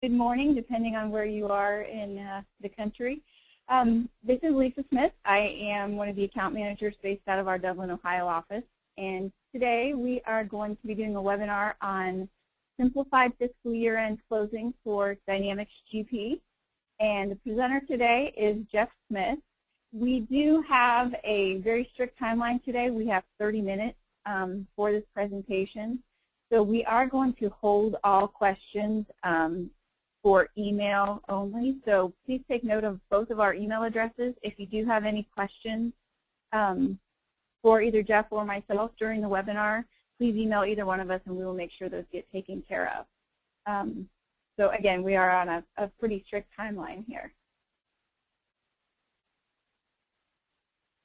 good morning, depending on where you are in the country. This is Lisa Smith. I am one of the account managers based out of our Dublin, Ohio office. And today we are going to be doing a webinar on Simplified Fiscal Year-End Closing for Dynamics GP. And the presenter today is Jeff Smith. We do have a very strict timeline today. We have 30 minutes for this presentation. So we are going to hold all questions for email only. So please take note of both of our email addresses. If you do have any questions for either Jeff or myself during the webinar, please email either one of us and we will make sure those get taken care of. So again, we are on a pretty strict timeline here.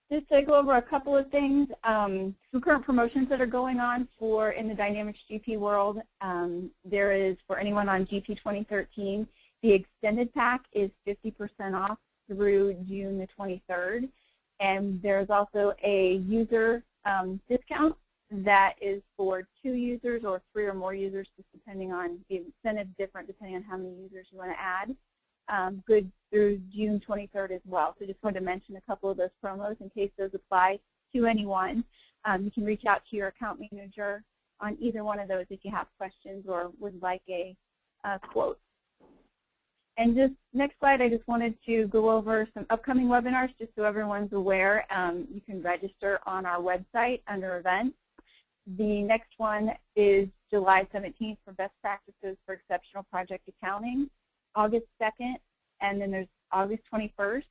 Just to go over a couple of things, some current promotions that are going on in the Dynamics GP world. There is, for anyone on GP 2013, the extended pack is 50% off through June the 23rd. And there's also a user discount that is for 2 users or 3 or more users, just depending on the incentive, different depending on how many users you want to add. Good through June 23rd as well. So just wanted to mention a couple of those promos in case those apply to anyone. You can reach out to your account manager on either one of those if you have questions or would like a quote. And just next slide, I just wanted to go over some upcoming webinars just so everyone's aware. You can register on our website under events. The next one is July 17th for Best Practices for Exceptional Project Accounting. August 2nd, and then there's August 21st.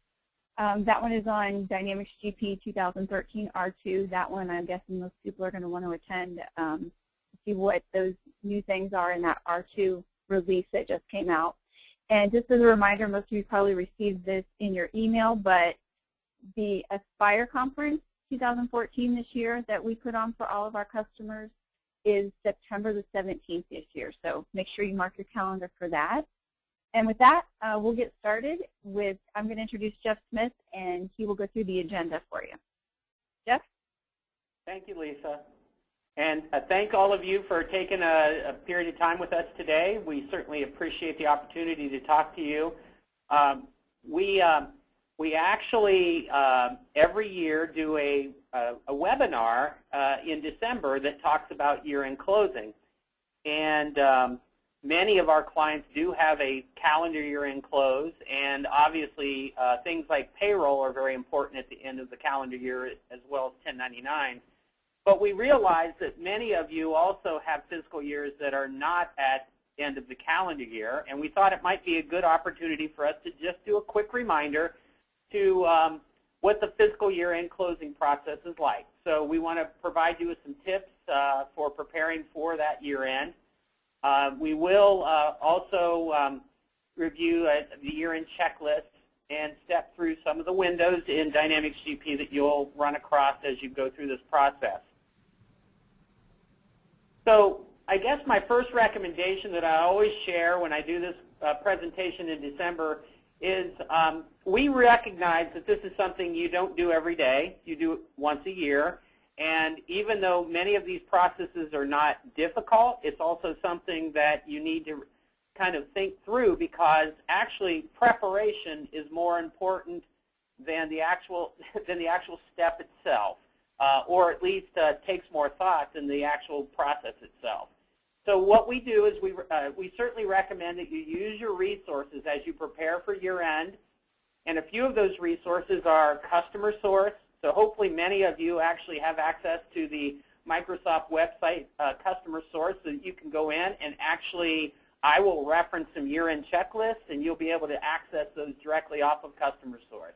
That one is on Dynamics GP 2013 R2. That one, I'm guessing most people are going to want to attend to see what those new things are in that R2 release that just came out. And just as a reminder, most of you probably received this in your email, but the Aspire Conference 2014 this year that we put on for all of our customers is September the 17th this year. So make sure you mark your calendar for that. And with that, we'll get started with, I'm going to introduce Jeff Smith, and he will go through the agenda for you. Jeff? Thank you, Lisa. And thank all of you for taking a period of time with us today. We certainly appreciate the opportunity to talk to you. We actually, every year, do a webinar in December that talks about year-end closing. And many of our clients do have a calendar year-end close, and obviously things like payroll are very important at the end of the calendar year as well as 1099. But we realize that many of you also have fiscal years that are not at the end of the calendar year, and we thought it might be a good opportunity for us to just do a quick reminder to what the fiscal year-end closing process is like. So we want to provide you with some tips for preparing for that year-end. We will also review the year-end checklist and step through some of the windows in Dynamics GP that you'll run across as you go through this process. So I guess my first recommendation that I always share when I do this presentation in December is we recognize that this is something you don't do every day. You do it once a year. And even though many of these processes are not difficult, it's also something that you need to kind of think through, because actually preparation is more important than the actual step itself, or at least takes more thought than the actual process itself. So what we do is we certainly recommend that you use your resources as you prepare for year-end. And a few of those resources are Customer Source. So hopefully many of you actually have access to the Microsoft website Customer Source, so that you can go in and actually, I will reference some year-end checklists, and you'll be able to access those directly off of Customer Source.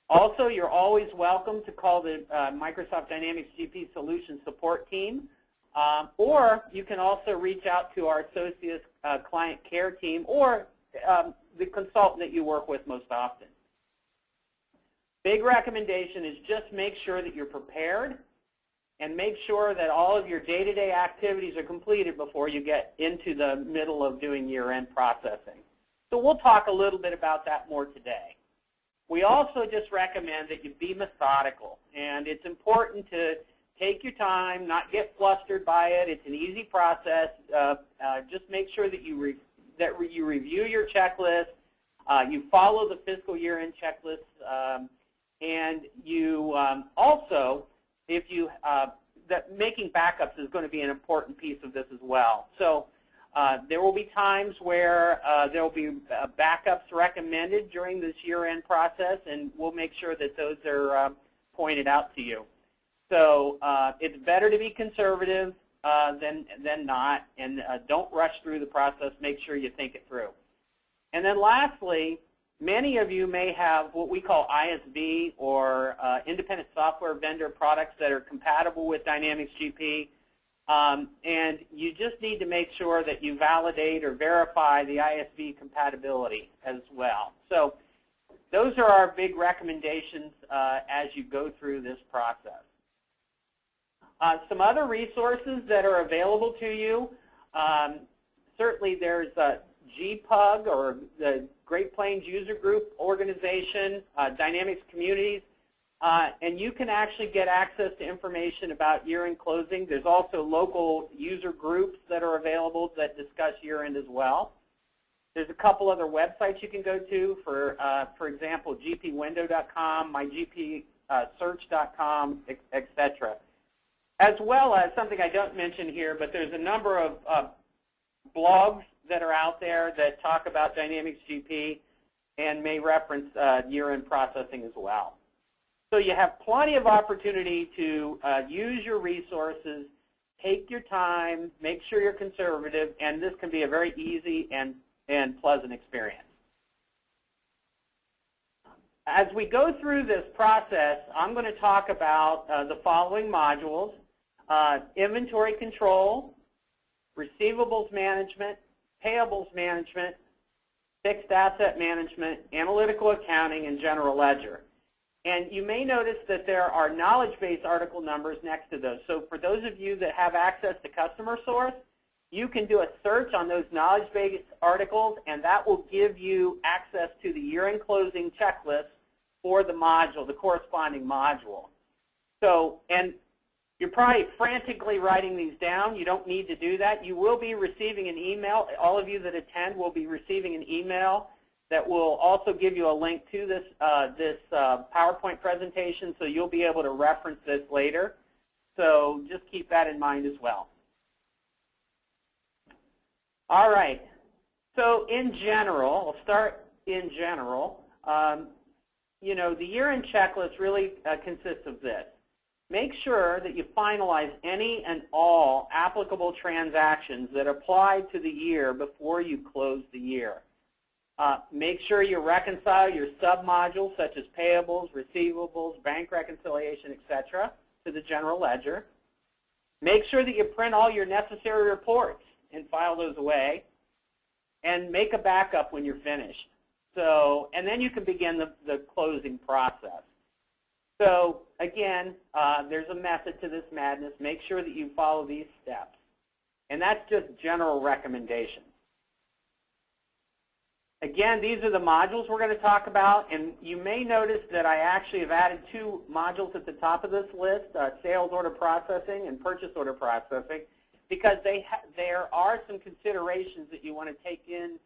Also, you're always welcome to call the Microsoft Dynamics GP Solution Support Team, or you can also reach out to our Associates Client Care Team, or the consultant that you work with most often. Big recommendation is just make sure that you're prepared, and make sure that all of your day-to-day activities are completed before you get into the middle of doing year-end processing. So we'll talk a little bit about that more today. We also just recommend that you be methodical, and it's important to take your time, not get flustered by it. It's an easy process. Just make sure that that you review your checklist, you follow the fiscal year-end checklist, and you also, if you that making backups is going to be an important piece of this as well. So there will be times where there will be backups recommended during this year-end process, and we'll make sure that those are pointed out to you. So it's better to be conservative than not, and don't rush through the process. Make sure you think it through. And then lastly, many of you may have what we call ISV or independent software vendor products that are compatible with Dynamics GP, and you just need to make sure that you validate or verify the ISV compatibility as well. So those are our big recommendations as you go through this process. Some other resources that are available to you, certainly there's GPUG, or the Great Plains User Group Organization, Dynamics Communities, and you can actually get access to information about year-end closing. There's also local user groups that are available that discuss year-end as well. There's a couple other websites you can go to, for example, gpwindow.com, mygpsearch.com, etc. As well as something I don't mention here, but there's a number of blogs that are out there that talk about Dynamics GP and may reference year-end processing as well. So you have plenty of opportunity to use your resources, take your time, make sure you're conservative, and this can be a very easy and pleasant experience. As we go through this process, I'm going to talk about the following modules: inventory control, receivables management, payables management, fixed asset management, analytical accounting, and general ledger. And you may notice that there are knowledge-based article numbers next to those. So for those of you that have access to Customer Source, you can do a search on those knowledge-based articles, and that will give you access to the year-end closing checklist for the module, the corresponding module. So, and you're probably frantically writing these down. You don't need to do that. You will be receiving an email. All of you that attend will be receiving an email that will also give you a link to this, PowerPoint presentation, so you'll be able to reference this later. So just keep that in mind as well. All right. So in general, I'll start in general. You know, the year-end checklist really consists of this. Make sure that you finalize any and all applicable transactions that apply to the year before you close the year. Make sure you reconcile your sub-modules such as payables, receivables, bank reconciliation, etc. to the general ledger. Make sure that you print all your necessary reports and file those away. And make a backup when you're finished. So, and then you can begin the closing process. So again, there's a method to this madness. Make sure that you follow these steps. And that's just general recommendations. Again, these are the modules we're going to talk about, and you may notice that I actually have added two modules at the top of this list, sales order processing and purchase order processing, because there are some considerations that you want to take in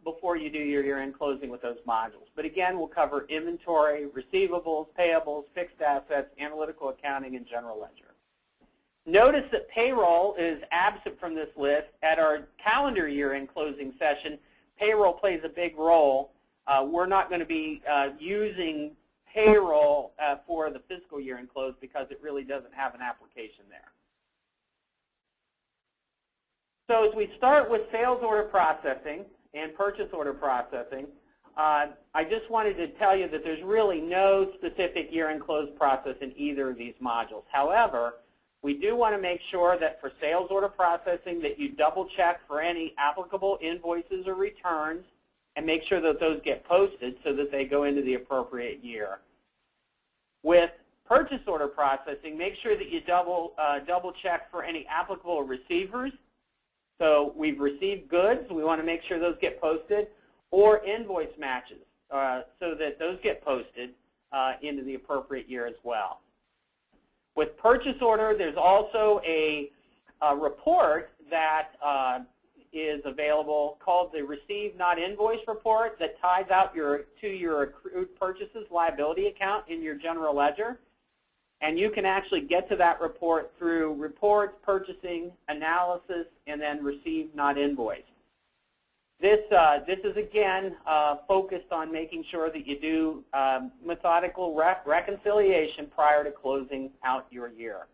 before you do your year-end closing with those modules. But again, we'll cover inventory, receivables, payables, fixed assets, analytical accounting, and general ledger. Notice that payroll is absent from this list. At our calendar year-end closing session, payroll plays a big role. We're not going to be using payroll for the fiscal year-end close because it really doesn't have an application there. So as we start with sales order processing and purchase order processing, I just wanted to tell you that there's really no specific year-end close process in either of these modules. However, we do want to make sure that for sales order processing that you double check for any applicable invoices or returns and make sure that those get posted so that they go into the appropriate year. With purchase order processing, make sure that you double check for any applicable receivers. So we've received goods, we want to make sure those get posted, or invoice matches so that those get posted into the appropriate year as well. With purchase order, there's also a report that is available called the Receive Not Invoice report that ties out to your accrued purchases liability account in your general ledger. And you can actually get to that report through Reports, Purchasing, Analysis, and then Receive Not Invoice. This is, again, focused on making sure that you do methodical reconciliation prior to closing out your year.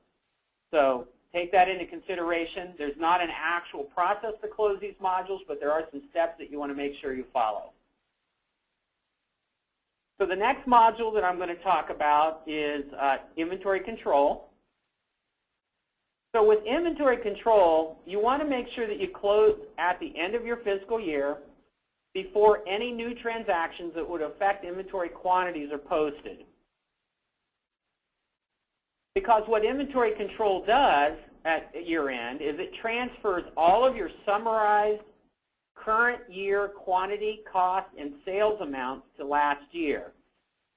So take that into consideration. There's not an actual process to close these modules, but there are some steps that you want to make sure you follow. So the next module that I'm going to talk about is inventory control. So with inventory control, you want to make sure that you close at the end of your fiscal year before any new transactions that would affect inventory quantities are posted. Because what inventory control does at year end is it transfers all of your summarized current year quantity, cost, and sales amounts to last year.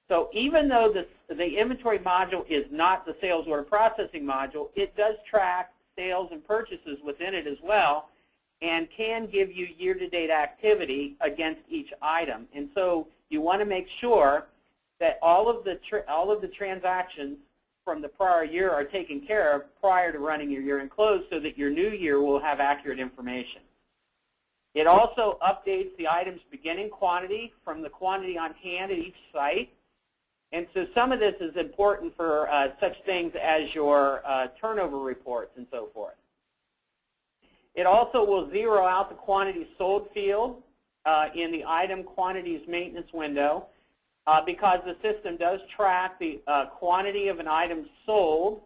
So even though the inventory module is not the sales order processing module, it does track sales and purchases within it as well and can give you year-to-date activity against each item. And so you want to make sure that all of the transactions from the prior year are taken care of prior to running your year-end close so that your new year will have accurate information. It also updates the item's beginning quantity from the quantity on hand at each site. And so some of this is important for such things as your turnover reports and so forth. It also will zero out the quantity sold field in the item quantities maintenance window because the system does track the quantity of an item sold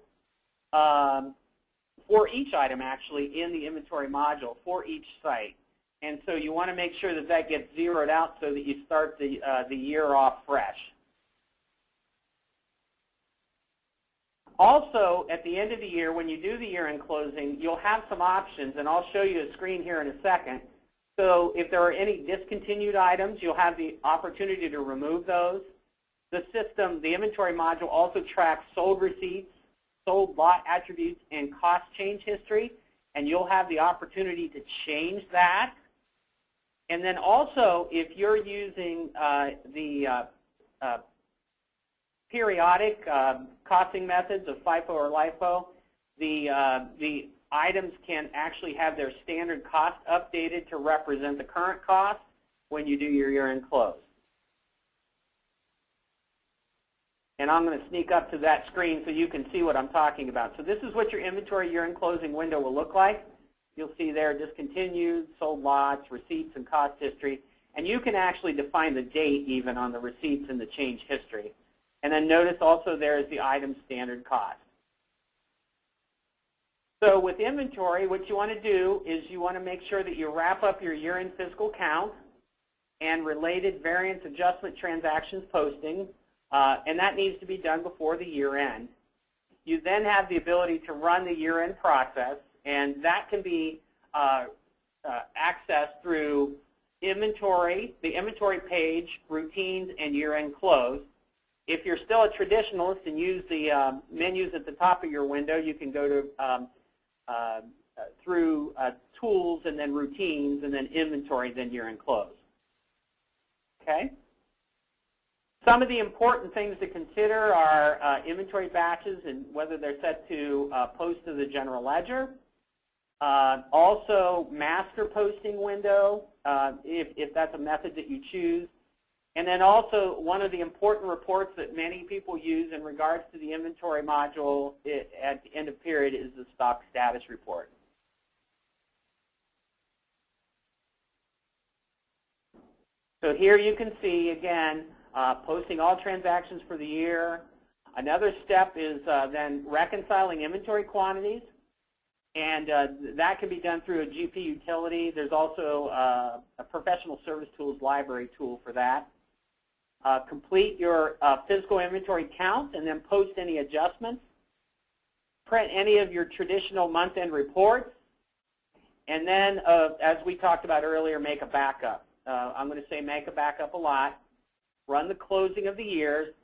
for each item actually in the inventory module for each site. And so you want to make sure that that gets zeroed out so that you start the year off fresh. Also, at the end of the year, when you do the year-end closing, you'll have some options, and I'll show you a screen here in a second. So if there are any discontinued items, you'll have the opportunity to remove those. The system, the inventory module, also tracks sold receipts, sold lot attributes, and cost change history, and you'll have the opportunity to change that. And then also, if you're using the periodic costing methods of FIFO or LIFO, the items can actually have their standard cost updated to represent the current cost when you do your year-end close. And I'm going to sneak up to that screen so you can see what I'm talking about. So this is what your inventory year-end closing window will look like. You'll see there discontinued, sold lots, receipts, and cost history. And you can actually define the date even on the receipts and the change history. And then notice also there is the item standard cost. So with inventory, what you want to do is you want to make sure that you wrap up your year-end fiscal count and related variance adjustment transactions posting, and that needs to be done before the year end. You then have the ability to run the year-end process, and that can be accessed through inventory, the inventory page, routines, and year-end close. If you're still a traditionalist and use the menus at the top of your window, you can go to through tools and then routines and then inventory, then year-end close. Okay? Some of the important things to consider are inventory batches and whether they're set to post to the general ledger. Also, master posting window, if that's a method that you choose. And then also, one of the important reports that many people use in regards to the inventory module at the end of period is the stock status report. So here you can see, again, posting all transactions for the year. Another step is then reconciling inventory quantities. And that can be done through a GP utility. There's also a professional service tools library tool for that. Complete your physical inventory count and then post any adjustments. Print any of your traditional month-end reports. And then, as we talked about earlier, make a backup. I'm going to say make a backup a lot. Run the closing of the years.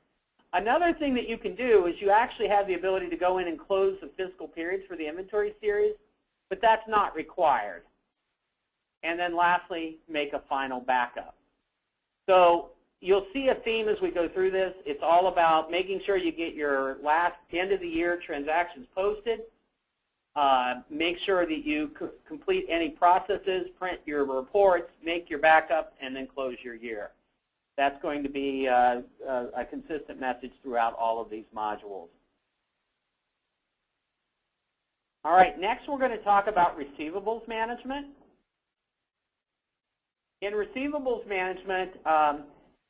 Another thing that you can do is you actually have the ability to go in and close the fiscal periods for the inventory series, but that's not required. and then lastly, make a final backup. So you'll see a theme as we go through this. It's all about making sure you get your last end of the year transactions posted. Make sure that you complete any processes, print your reports, make your backup, and then close your year. That's going to be a consistent message throughout all of these modules. All right, next we're going to talk about receivables management. In receivables management,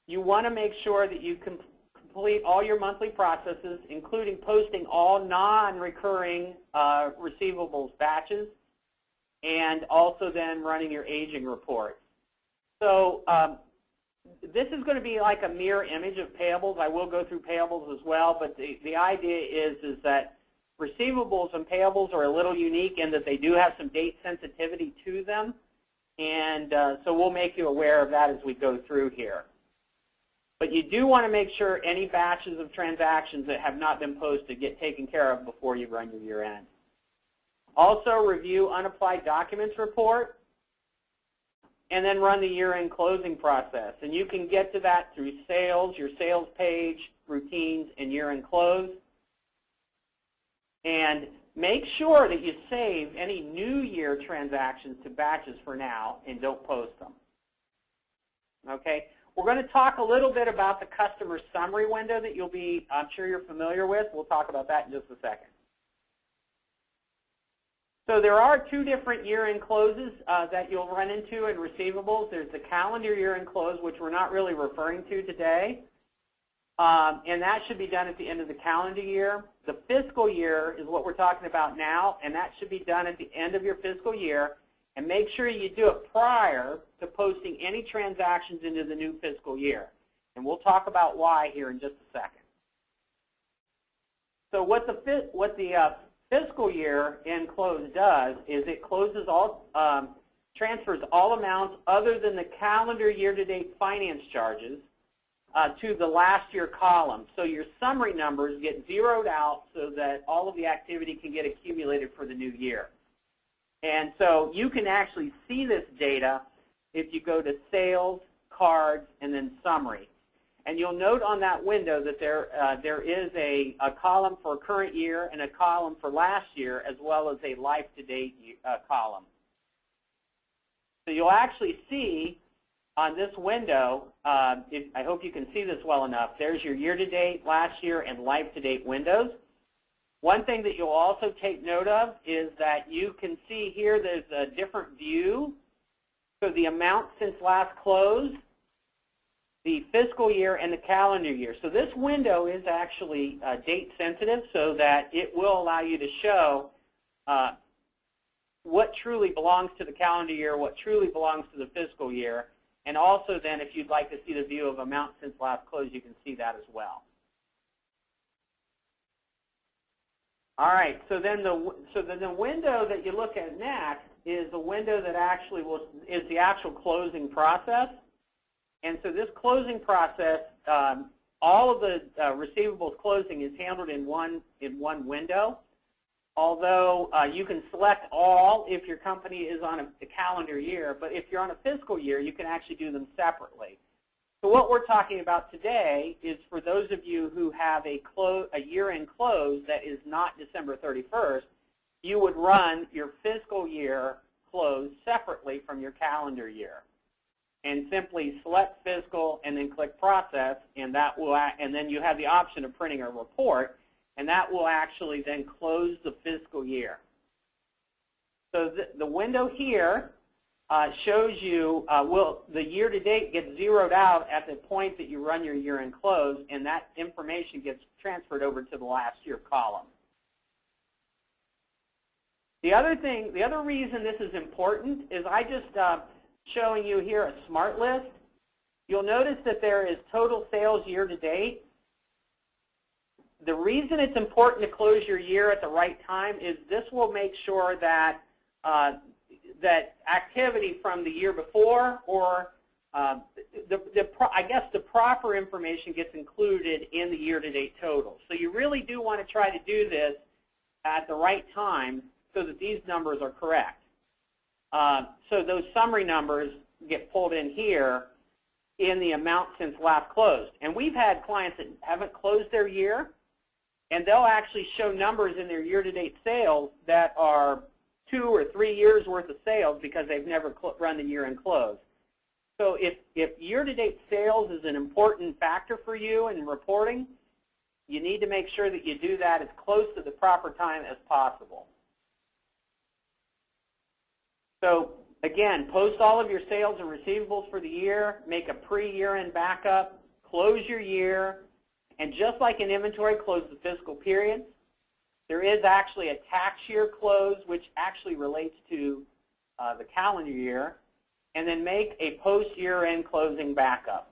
you want to make sure that you complete all your monthly processes, including posting all non-recurring receivables batches, and also then running your aging reports. So this is going to be like a mirror image of payables. I will go through payables as well, but the idea is that receivables and payables are a little unique in that they do have some date sensitivity to them, and so we'll make you aware of that as we go through here. But you do want to make sure any batches of transactions that have not been posted get taken care of before you run your year end. Also review unapplied documents report, and then run the year-end closing process. And you can get to that through sales, your sales page, routines, and year-end close. And make sure that you save any new year transactions to batches for now and don't post them. Okay? We're going to talk a little bit about the customer summary window that you'll be, I'm sure you're familiar with. We'll talk about that in just a second. So there are two different year-end closes that you'll run into in receivables. There's the calendar year-end close, which we're not really referring to today. And that should be done at the end of the calendar year. The fiscal year is what we're talking about now, and that should be done at the end of your fiscal year. And make sure you do it prior to posting any transactions into the new fiscal year. And we'll talk about why here in just a second. So what the fiscal year end close does is it closes all, transfers all amounts other than the calendar year-to-date finance charges to the last year column. So your summary numbers get zeroed out so that all of the activity can get accumulated for the new year. And so you can actually see this data if you go to sales, cards, and then summary. And you'll note on that window that there is a column for current year and a column for last year, as well as a life-to-date column. So you'll actually see on this window, I hope you can see this well enough, there's your year-to-date, last year, and life-to-date windows. One thing that you'll also take note of is that you can see here there's a different view. So the amount since last close, the fiscal year, and the calendar year. So this window is actually date sensitive so that it will allow you to show what truly belongs to the calendar year, what truly belongs to the fiscal year. And also then if you'd like to see the view of amount since last close, you can see that as well. All right, so then the window that you look at next is the window that actually is the actual closing process. And so this closing process, all of the receivables closing is handled in one window. Although you can select all if your company is on a calendar year, but if you're on a fiscal year, you can actually do them separately. So what we're talking about today is for those of you who have a year-end close that is not December 31st, you would run your fiscal year close separately from your calendar year. And simply select fiscal and then click process, and that will, and then you have the option of printing a report, and that will actually then close the fiscal year. So the window here shows you, the year-to-date gets zeroed out at the point that you run your year-end close, and that information gets transferred over to the last year column. The other reason this is important is I just showing you here a smart list. You'll notice that there is total sales year-to-date. The reason it's important to close your year at the right time is this will make sure that that activity from the year before or I guess the proper information gets included in the year-to-date total. So you really do want to try to do this at the right time so that these numbers are correct. So those summary numbers get pulled in here in the amount since last closed. And we've had clients that haven't closed their year, and they'll actually show numbers in their year-to-date sales that are 2 or 3 years worth of sales because they've never run the year-end close. So if year-to-date sales is an important factor for you in reporting, you need to make sure that you do that as close to the proper time as possible. So again, post all of your sales and receivables for the year, make a pre-year-end backup, close your year, and just like in inventory, close the fiscal period. There is actually a tax year close, which actually relates to the calendar year, and then make a post-year-end closing backup.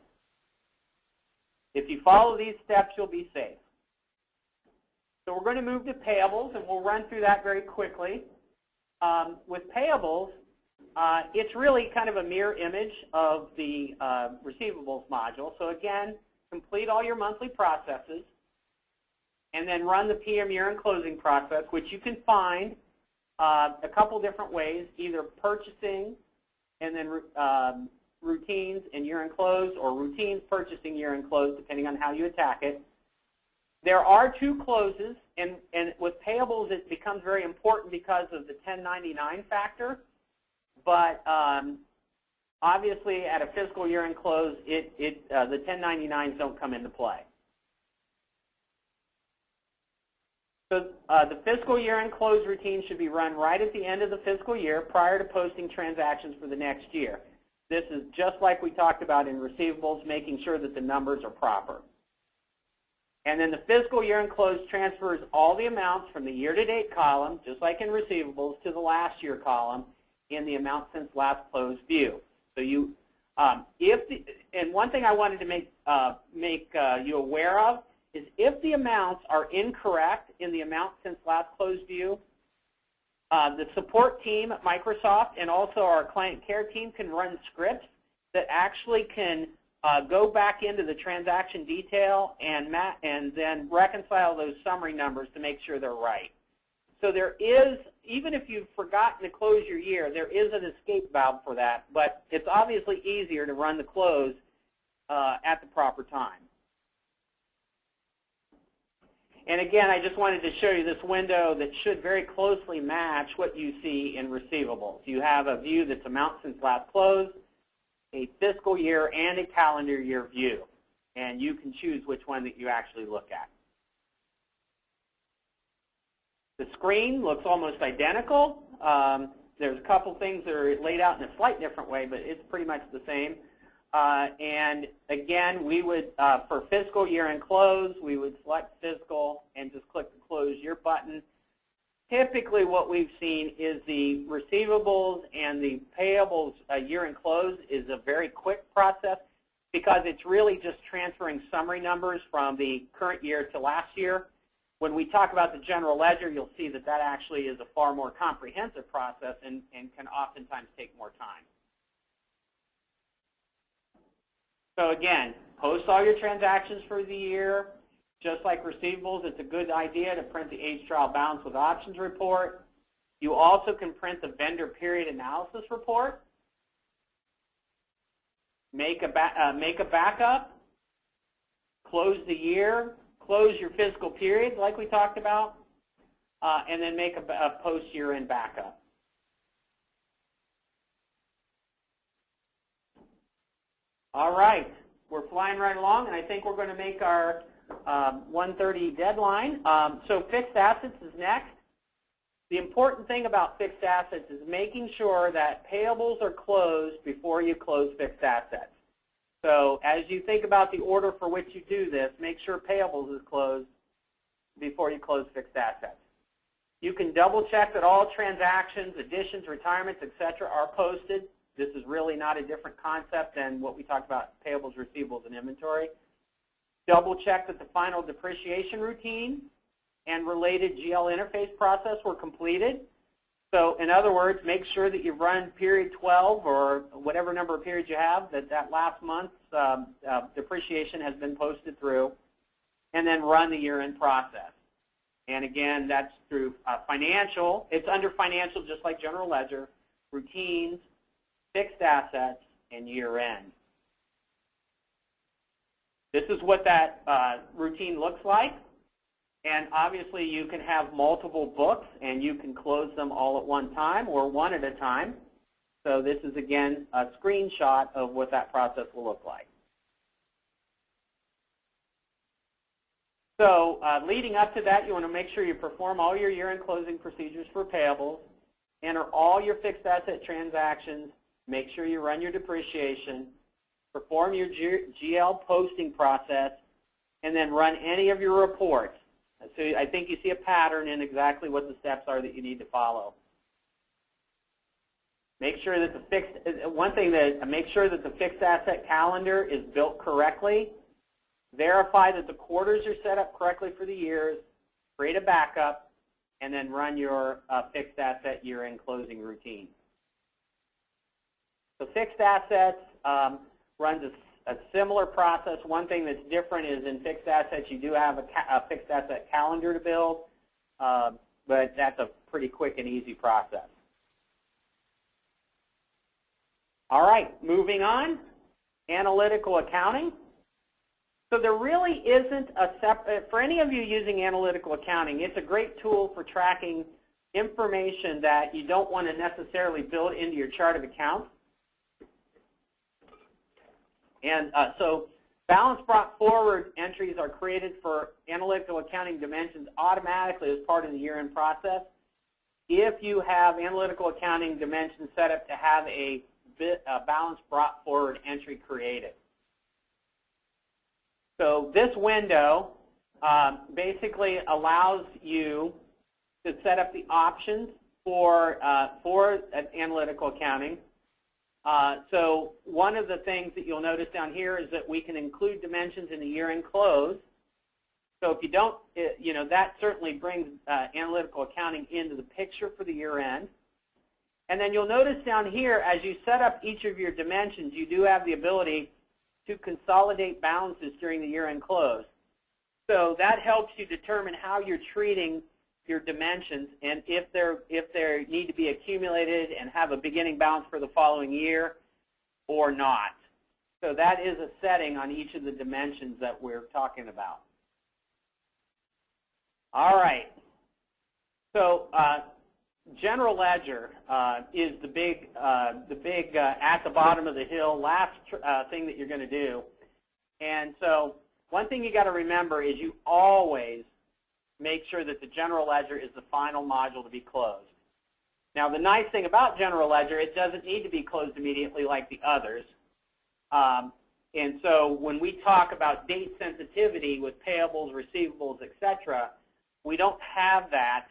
If you follow these steps, you'll be safe. So we're going to move to payables, and we'll run through that very quickly. With payables, it's really kind of a mirror image of the receivables module. So again, complete all your monthly processes, and then run the PM year-end closing process, which you can find a couple different ways, either purchasing and then routines and year-end close, or routines, purchasing, year-end close, depending on how you attack it. There are 2 closes, and with payables it becomes very important because of the 1099 factor. But obviously, at a fiscal year-end close, the 1099s don't come into play. So the fiscal year-end close routine should be run right at the end of the fiscal year prior to posting transactions for the next year. This is just like we talked about in receivables, making sure that the numbers are proper. And then the fiscal year-end close transfers all the amounts from the year-to-date column, just like in receivables, to the last year column in the amount since last closed view. So you, and one thing I wanted to make you aware of is if the amounts are incorrect in the amount since last closed view, the support team at Microsoft and also our client care team can run scripts that actually can go back into the transaction detail and then reconcile those summary numbers to make sure they're right. So there is, even if you've forgotten to close your year, there is an escape valve for that, but it's obviously easier to run the close at the proper time. And again, I just wanted to show you this window that should very closely match what you see in receivables. You have a view that's amount since last close, a fiscal year, and a calendar year view. And you can choose which one that you actually look at. The screen looks almost identical. There's a couple things that are laid out in a slight different way, but it's pretty much the same. And again, we would, for fiscal year-end close, we would select fiscal and just click the close year button. Typically what we've seen is the receivables and the payables year-end close is a very quick process because it's really just transferring summary numbers from the current year to last year. When we talk about the general ledger, you'll see that that actually is a far more comprehensive process and can oftentimes take more time. So again, post all your transactions for the year. Just like receivables, it's a good idea to print the age trial balance with options report. You also can print the vendor period analysis report. Make a backup. Close the year. Close your fiscal period like we talked about. And then make a post-year-end backup. All right, we're flying right along, and I think we're going to make our 1:30 deadline. So fixed assets is next. The important thing about fixed assets is making sure that payables are closed before you close fixed assets. So as you think about the order for which you do this, make sure payables is closed before you close fixed assets. You can double check that all transactions, additions, retirements, etc. are posted. This is really not a different concept than what we talked about, payables, receivables, and inventory. Double check that the final depreciation routine and related GL interface process were completed. So in other words, make sure that you run period 12 or whatever number of periods you have, that last month's depreciation has been posted through, and then run the year-end process. And again, that's through financial. It's under financial just like general ledger. routines, fixed assets, and year-end. This is what that routine looks like. And obviously, you can have multiple books, and you can close them all at one time or one at a time. So this is, again, a screenshot of what that process will look like. So leading up to that, you want to make sure you perform all your year-end closing procedures for payables, enter all your fixed asset transactions, make sure you run your depreciation, perform your GL posting process, and then run any of your reports. So I think you see a pattern in exactly what the steps are that you need to follow. Make sure that make sure that the fixed asset calendar is built correctly. Verify that the quarters are set up correctly for the years. Create a backup, and then run your fixed asset year-end closing routine. So fixed assets runs a similar process. One thing that's different is in fixed assets, you do have a fixed asset calendar to build, but that's a pretty quick and easy process. All right, moving on, analytical accounting. So there really isn't a separate, for any of you using analytical accounting, it's a great tool for tracking information that you don't want to necessarily build into your chart of accounts. And so balance brought forward entries are created for analytical accounting dimensions automatically as part of the year-end process if you have analytical accounting dimensions set up to have a balance brought forward entry created. So this window basically allows you to set up the options for analytical accounting. So one of the things that you'll notice down here is that we can include dimensions in the year-end close. So if you don't, that certainly brings analytical accounting into the picture for the year-end. And then you'll notice down here, as you set up each of your dimensions, you do have the ability to consolidate balances during the year-end close. So that helps you determine how you're treating your dimensions and if they need to be accumulated and have a beginning balance for the following year or not. So that is a setting on each of the dimensions that we're talking about. All right. So general ledger is the big at the bottom of the hill last thing that you're going to do. And so one thing you got to remember is you always make sure that the general ledger is the final module to be closed. Now the nice thing about general ledger, it doesn't need to be closed immediately like the others. And so when we talk about date sensitivity with payables, receivables, etc., we don't have that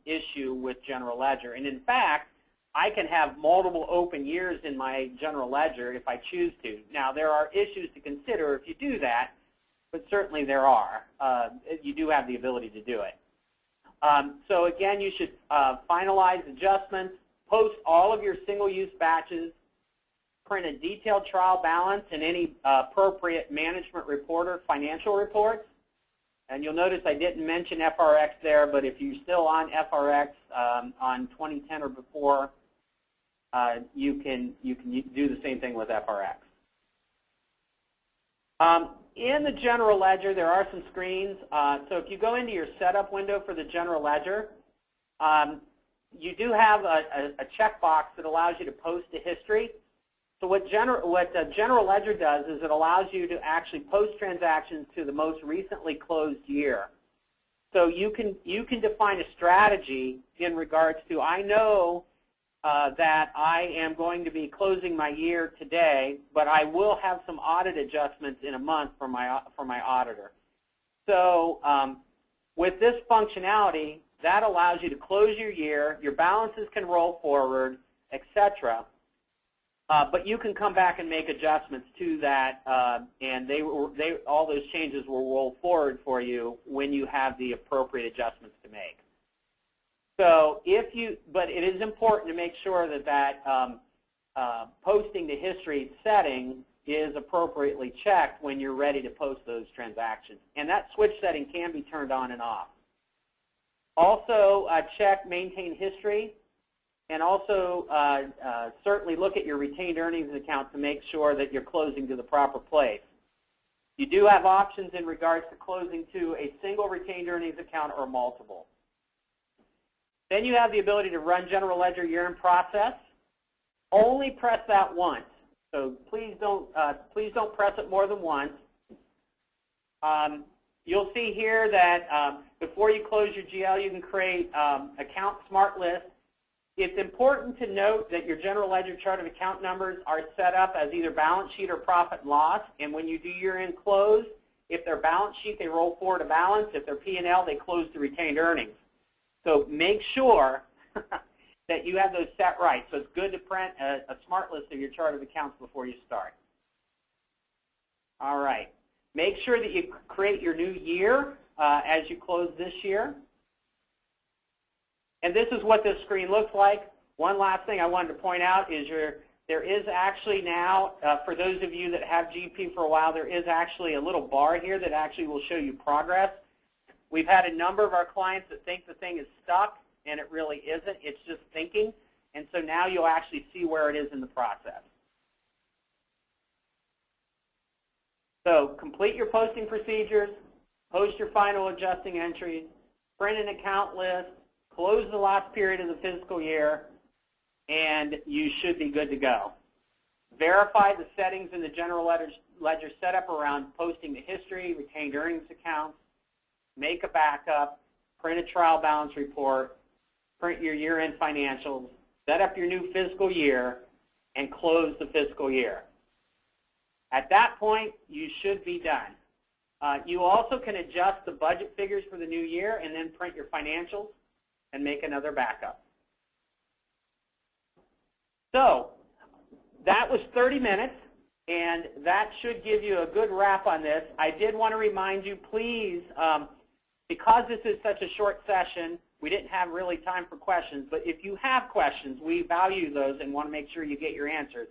issue with general ledger. And in fact, I can have multiple open years in my general ledger if I choose to. Now there are issues to consider if you do that, but certainly there are. You do have the ability to do it. So again, you should finalize adjustments, post all of your single-use batches, print a detailed trial balance and any appropriate management report or financial reports. And you'll notice I didn't mention FRX there, but if you're still on FRX on 2010 or before, you can do the same thing with FRX. In the general ledger, there are some screens. So if you go into your setup window for the general ledger, you do have a checkbox that allows you to post a history. So what the general ledger does is it allows you to actually post transactions to the most recently closed year. So you can define a strategy in regards to, I know that I am going to be closing my year today, but I will have some audit adjustments in a month for my auditor. So with this functionality, that allows you to close your year, your balances can roll forward, etc. But you can come back and make adjustments to that, and all those changes will roll forward for you when you have the appropriate adjustments to make. So but it is important to make sure that posting to history setting is appropriately checked when you're ready to post those transactions. And that switch setting can be turned on and off. Also check maintain history. and also certainly look at your retained earnings account to make sure that you're closing to the proper place. You do have options in regards to closing to a single retained earnings account or multiple. Then you have the ability to run general ledger year-end process. Only press that once. So please don't press it more than once. You'll see here that before you close your GL, you can create account smart list. It's important to note that your general ledger chart of account numbers are set up as either balance sheet or profit and loss. And when you do year-end close, if they're balance sheet, they roll forward to balance. If they're P&L, they close to retained earnings. So make sure that you have those set right. So it's good to print a smart list of your chart of accounts before you start. All right. Make sure that you create your new year as you close this year. And this is what this screen looks like. One last thing I wanted to point out is there is actually now, for those of you that have GP for a while, there is actually a little bar here that actually will show you progress. We've had a number of our clients that think the thing is stuck, and it really isn't. It's just thinking. And so now you'll actually see where it is in the process. So complete your posting procedures, post your final adjusting entries, print an account list, close the last period of the fiscal year, and you should be good to go. Verify the settings in the general ledger setup around posting the history, retained earnings accounts, make a backup, print a trial balance report, print your year-end financials, set up your new fiscal year, and close the fiscal year. At that point, you should be done. You also can adjust the budget figures for the new year and then print your financials and make another backup. So that was 30 minutes, and that should give you a good wrap on this. I did want to remind you, please, because this is such a short session, we didn't have really time for questions, but if you have questions, we value those and want to make sure you get your answers.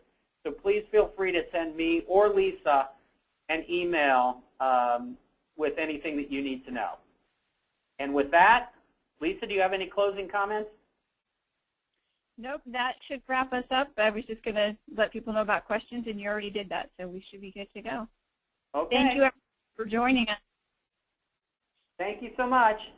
So please feel free to send me or Lisa an email with anything that you need to know. And with that, Lisa, do you have any closing comments? Nope, that should wrap us up. I was just going to let people know about questions, and you already did that, so we should be good to go. Okay. Thank you for joining us. Thank you so much.